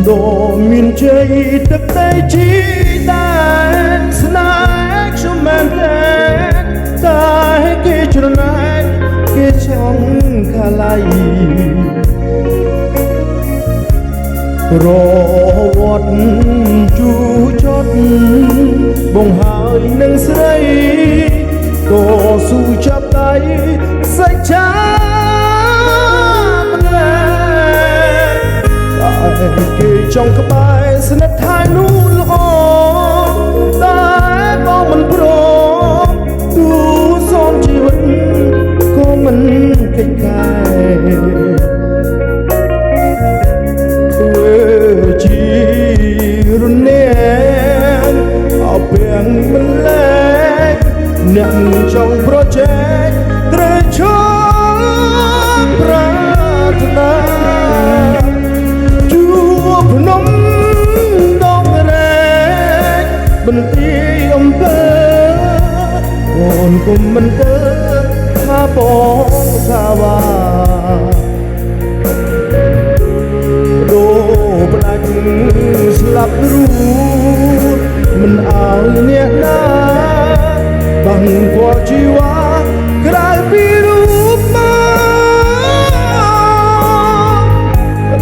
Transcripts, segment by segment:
ដូមានជ័យទឹកដីជីតែស្នេហ៍ខ្ញុំមែនទេតែគេច្រណែនគេចង់ខាឡៃរវត្តជូចត់បងហើយនឹងស្រីតស៊ូចាប់ដៃសេចក្ដីម្លែតែគេចង់ក្បែរស្និទ្ធថែនោះល្អតែបងមិនព្រមទូសូមជីវិតក៏មិនកិច្ចកែធ្វើជារនាក់អោពាំងមិនលែងអ្នកចង់ប្រជែងត្រូវឈប់ប្រាថ្នាជួបភ្នំដងរែកបន្ទាយអំពើអូនគុំមិនទៅថាបងថាវ៉ាដូផ្ដាច់ស្លាប់រួចមិនអើអ្នកណាបាំងគាត់ជីវ៉ាក្រៅពីរូបមក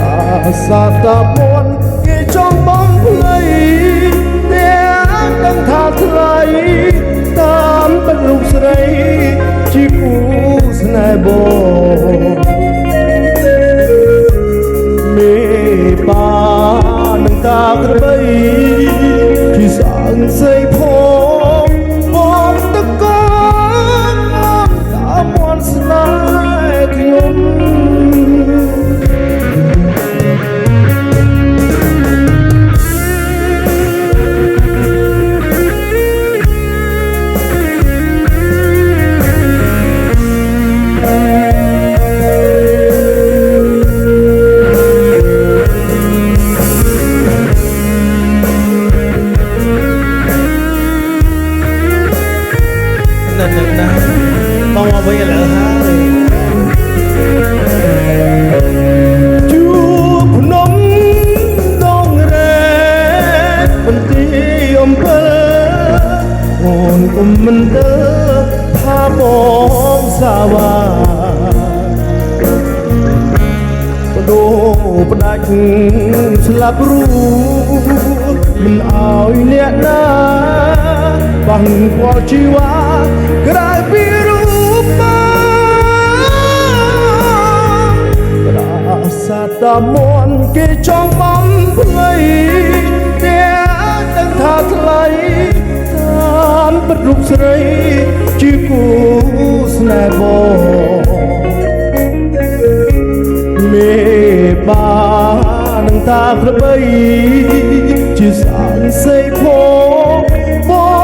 រាសាតាពន់គេចង់បំភ្លៃទាំងដឹងថាថ្លៃតាមបិទរូបស្រីជាគូស្នេហ៍បងមេបានឹងតាក្របីជាសាងសីផងបងតកងតាមមន់ស្នេហ៍ខ្ញុំបងមកវិញឥឡូវហើយជួបភ្នំដងរែកបន្ទាយអំពើអូនគុំមិនទៅថាបងសាវ៉ាបដូរផ្ដាច់ស្លាប់រួចមិនអោយអ្នកណាបាំងគាត់ជីវ៉ាក្រៅពីរូបមករាសាតាមន់គេចង់បំភ្លៃទាំងដឹងថាថ្លៃតាមបិទរូបស្រីជាគូស្នេហ៍បងមេបានឹងតាក្របីជាសាងសីផងបង